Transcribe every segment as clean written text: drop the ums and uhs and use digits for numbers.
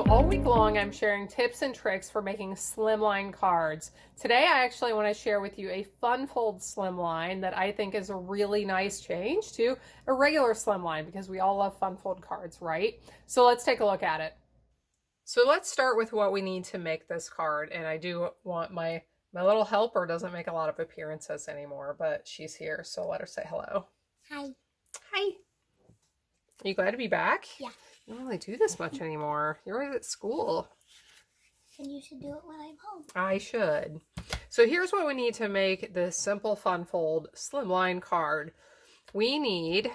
all week long, I'm sharing tips and tricks for making slimline cards. Today, I actually want to share with you a fun fold slimline that I think is a really nice change to a regular slimline because we all love fun fold cards, right? So let's take a look at it. So let's start with what we need to make this card. And I do want my little helper doesn't make a lot of appearances anymore, but she's here. So let her say hello. Hi. Hi. Are you glad to be back? Yeah. You don't really do this much anymore. You're always at school. And you should do it when I'm home. I should. So here's what we need to make this simple fun fold slimline card. We need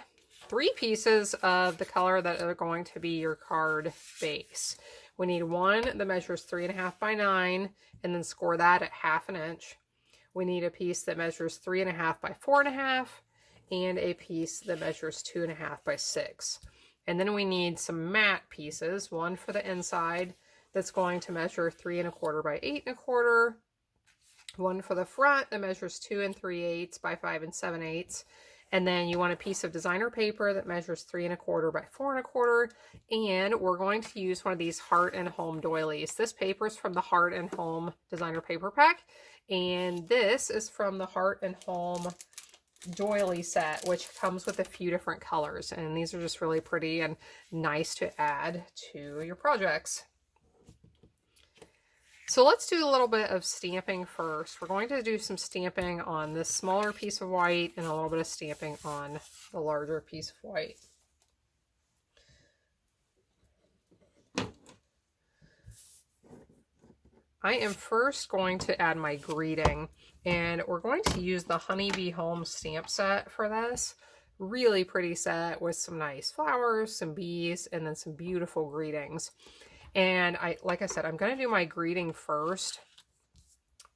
3 pieces of the color that are going to be your card base. We need one that measures 3.5 by 9 and then score that at 1/2 inch. We need a piece that measures 3.5 by 4.5 and a piece that measures 2.5 by 6. And then we need some matte pieces, one for the inside that's going to measure 3.25 by 8.25, one for the front that measures 2 3/8 by 5 7/8, and then you want a piece of designer paper that measures 3.25 by 4.25, and we're going to use one of these Heart and Home doilies. This paper is from the Heart and Home designer paper pack, and this is from the Heart and Home doily set, which comes with a few different colors, and these are just really pretty and nice to add to your projects. So let's do a little bit of stamping first. We're going to do some stamping on this smaller piece of white and a little bit of stamping on the larger piece of white. I am first going to add my greeting, and we're going to use the Honeybee Home stamp set for this. Really pretty set with some nice flowers, some bees, and then some beautiful greetings. And like I said, I'm going to do my greeting first.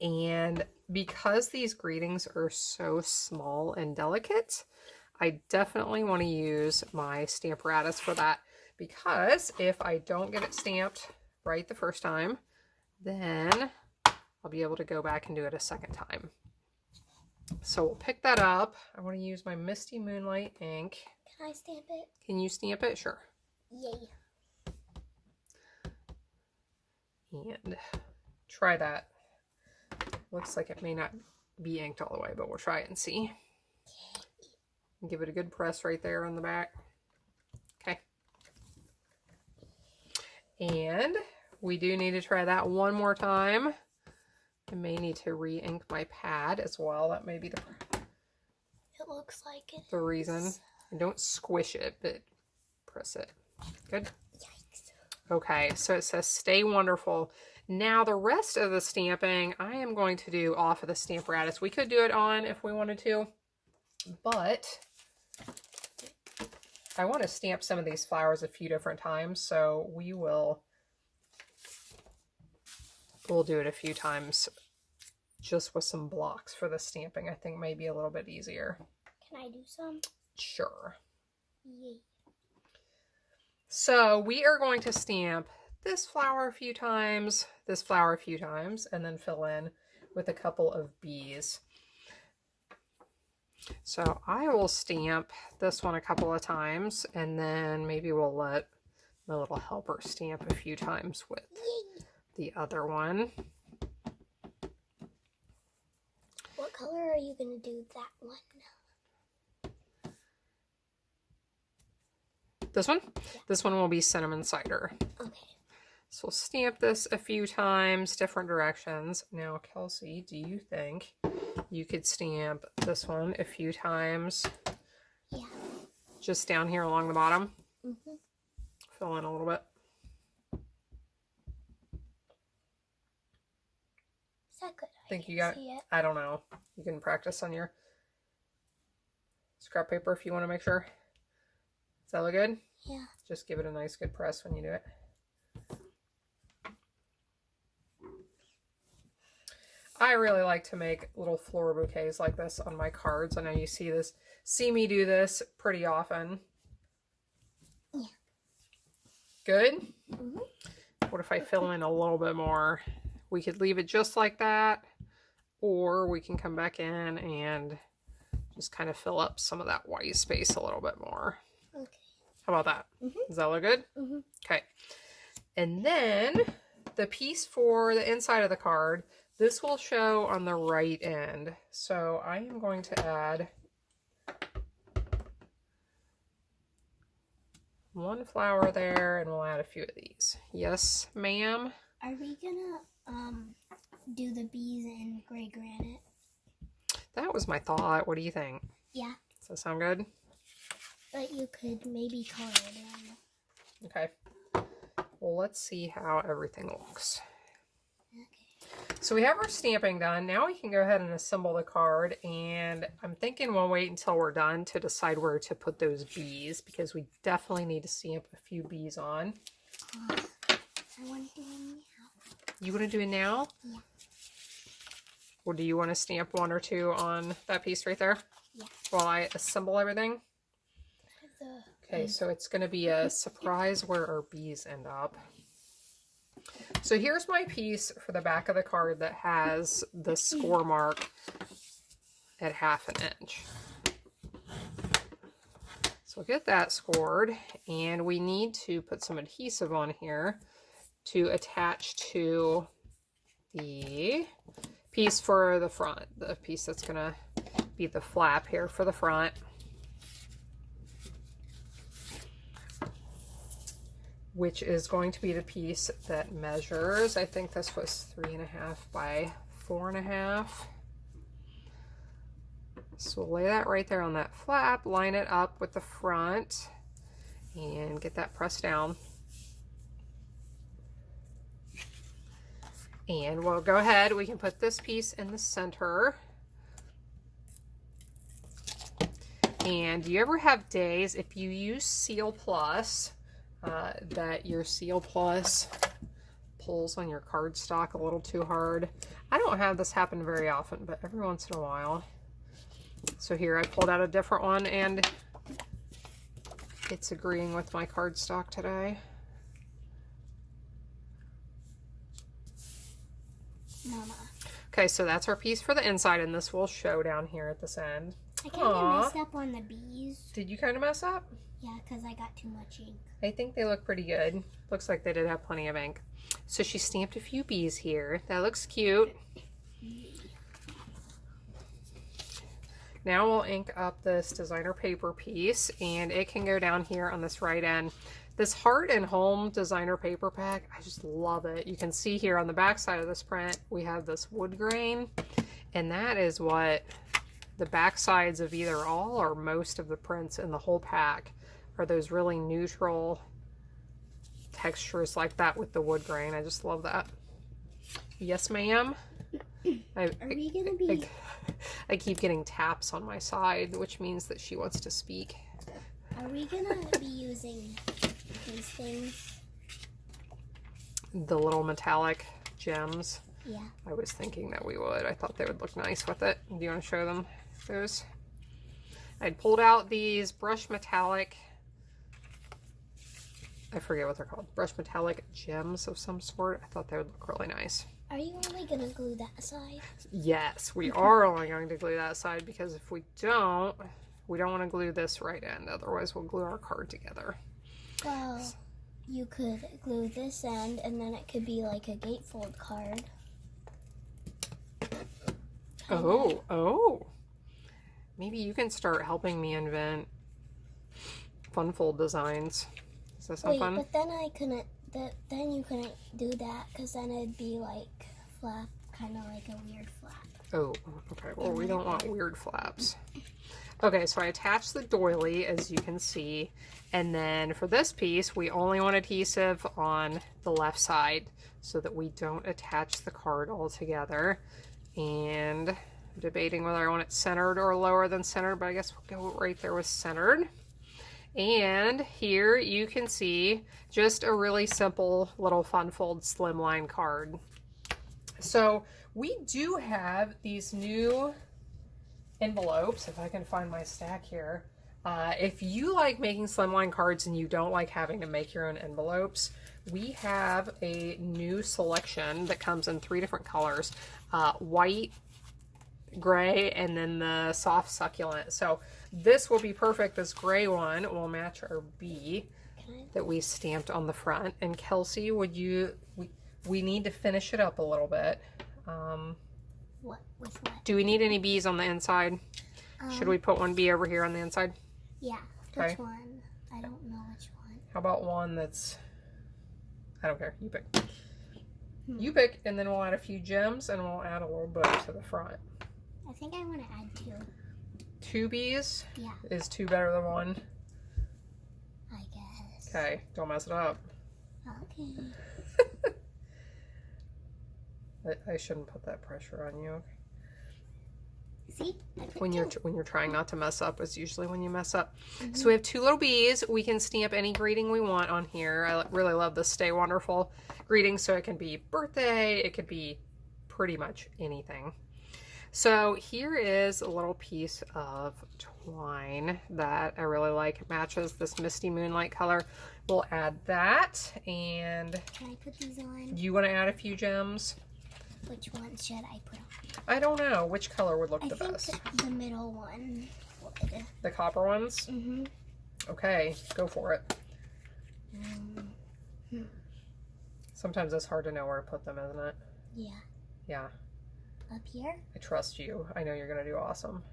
And because these greetings are so small and delicate, I definitely want to use my Stamparatus for that, because if I don't get it stamped right the first time, then I'll be able to go back and do it a second time. So we'll pick that up. I want to use my Misty Moonlight ink. Can I stamp it? Can you stamp it? Sure. Yay. And try that. Looks like it may not be inked all the way, but we'll try it and see. Give it a good press right there on the back. Okay. And we do need to try that one more time. I may need to re-ink my pad as well. That may be It looks like it. the reason. And don't squish it, but press it. Good? Yikes. Okay, so it says stay wonderful. Now the rest of the stamping I am going to do off of the Stamparatus. We could do it on if we wanted to, but I want to stamp some of these flowers a few different times, so we'll do it a few times just with some blocks for the stamping. I think maybe a little bit easier. Can I do some? Sure. Yay. So we are going to stamp this flower a few times, this flower a few times, and then fill in with a couple of bees. So I will stamp this one a couple of times, and then maybe we'll let my little helper stamp a few times with the other one. What color are you going to do that one? This one? Yeah. This one will be cinnamon cider. Okay. So we'll stamp this a few times, different directions. Now, Kelsey, do you think you could stamp this one a few times? Yeah. Just down here along the bottom? Mm-hmm. Fill in a little bit. Is that good? Think you got, I don't know. You can practice on your scrap paper if you want to make sure. Does that look good? Yeah. Just give it a nice good press when you do it. I really like to make little floral bouquets like this on my cards. I know you see me do this pretty often. Yeah. Good? Mm-hmm. What if I fill in a little bit more? We could leave it just like that, or we can come back in and just kind of fill up some of that white space a little bit more. Okay. How about that? Mm-hmm. Does that look good? Mm-hmm. Okay. And then the piece for the inside of the card, this will show on the right end. So I am going to add one flower there, and we'll add a few of these. Yes, ma'am? Are we gonna do the bees in gray granite? That was my thought. What do you think? Yeah. Does that sound good? But you could maybe color it in. Okay. Well, let's see how everything looks. Okay. So we have our stamping done. Now we can go ahead and assemble the card, and I'm thinking we'll wait until we're done to decide where to put those bees, because we definitely need to stamp a few bees on. I want to do it now. You want to do it now? Yeah. Or do you want to stamp one or two on that piece right there? Yeah. While I assemble everything? Okay, so it's going to be a surprise where our bees end up. So here's my piece for the back of the card that has the score mark at 1/2 inch. So we'll get that scored, and we need to put some adhesive on here to attach to the piece for the front, the piece that's going to be the flap here for the front. Which is going to be the piece that measures, I think this was 3.5 by 4.5. So we'll lay that right there on that flap, line it up with the front, and get that pressed down. And we'll go ahead, we can put this piece in the center. And do you ever have days, if you use Seal Plus, that your Seal Plus pulls on your cardstock a little too hard? I don't have this happen very often, but every once in a while. So here I pulled out a different one, and it's agreeing with my cardstock today. Mama. Okay, so that's our piece for the inside, and this will show down here at this end. I kind of messed up on the bees. Did you kind of mess up? Yeah, because I got too much ink. I think they look pretty good. Looks like they did have plenty of ink. So she stamped a few bees here. That looks cute. Now we'll ink up this designer paper piece, and it can go down here on this right end. This Heart and Home designer paper pack, I just love it. You can see here on the back side of this print, we have this wood grain, and that is what the back sides of either all or most of the prints in the whole pack are, those really neutral textures like that with the wood grain. I just love that. Yes, ma'am? Are we going to be... I keep getting taps on my side, which means that she wants to speak. Are we going to be using these things? The little metallic gems? Yeah. I was thinking that we would. I thought they would look nice with it. Do you want to show them those? I'd pulled out these brush metallic, I forget what they're called, brush metallic gems of some sort. I thought they would look really nice. Are you only going to glue that side? Yes, we are only going to glue that side, because if we don't want to glue this right end. Otherwise, we'll glue our card together. Well, you could glue this end, and then it could be like a gatefold card. Oh. Maybe you can start helping me invent fun fold designs. Does that sound fun? But then I couldn't. Then you couldn't do that, because then it'd be like flap, kind of like a weird flap. Oh, okay. Well, we don't want weird flaps. Okay, so I attached the doily, as you can see, and then for this piece, we only want adhesive on the left side so that we don't attach the card all together. And I'm debating whether I want it centered or lower than centered, but I guess we'll go right there with centered. And here you can see just a really simple little fun fold slimline card. So we do have these new envelopes, if I can find my stack here. If you like making slimline cards and you don't like having to make your own envelopes, we have a new selection that comes in 3 different colors, white, gray, and then the soft succulent. So this will be perfect. This gray one will match our bee. that we stamped on the front. And Kelsey, would you, we need to finish it up a little bit. What? With what? Do we need any bees on the inside? Should we put one bee over here on the inside? Yeah. Okay. Which one? I don't know which one. How about one that's, I don't care, you pick. You pick, and then we'll add a few gems, and we'll add a little bow to the front. I think I want to add 2. 2 bees? Yeah. Is 2 better than 1? I guess. Okay, don't mess it up. Okay. I shouldn't put that pressure on you. See? I put When 2. you're trying not to mess up is usually when you mess up. So we have 2 little bees. We can stamp any greeting we want on here. I really love the Stay Wonderful greeting, so it can be birthday, it could be pretty much anything. So here is a little piece of twine that I really like. It matches this Misty Moonlight color. We'll add that, and Can I put these on? you want to add a few gems? Which one should I put on? I don't know. Which color would look I the think best? the middle one would. The copper ones? Mm-hmm. Okay, go for it. Sometimes it's hard to know where to put them, isn't it? Yeah. Yeah. Up here? I trust you. I know you're going to do awesome.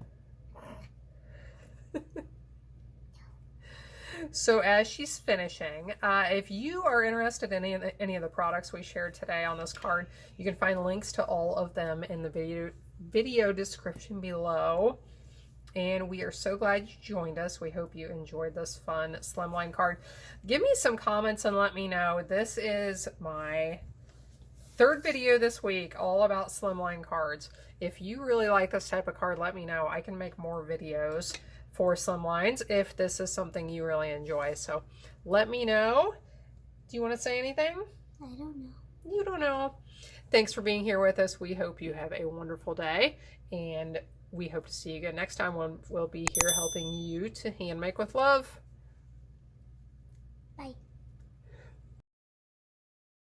So as she's finishing, if you are interested in any of the products we shared today on this card, you can find links to all of them in the video description below. And we are so glad you joined us. We hope you enjoyed this fun Slimline card. Give me some comments and let me know. This is my 3rd video this week, all about Slimline cards. If you really like this type of card, let me know. I can make more videos for Slimlines if this is something you really enjoy. So let me know. Do you want to say anything? I don't know. You don't know. Thanks for being here with us. We hope you have a wonderful day, and we hope to see you again next time when we'll be here helping you to hand make with love. Bye.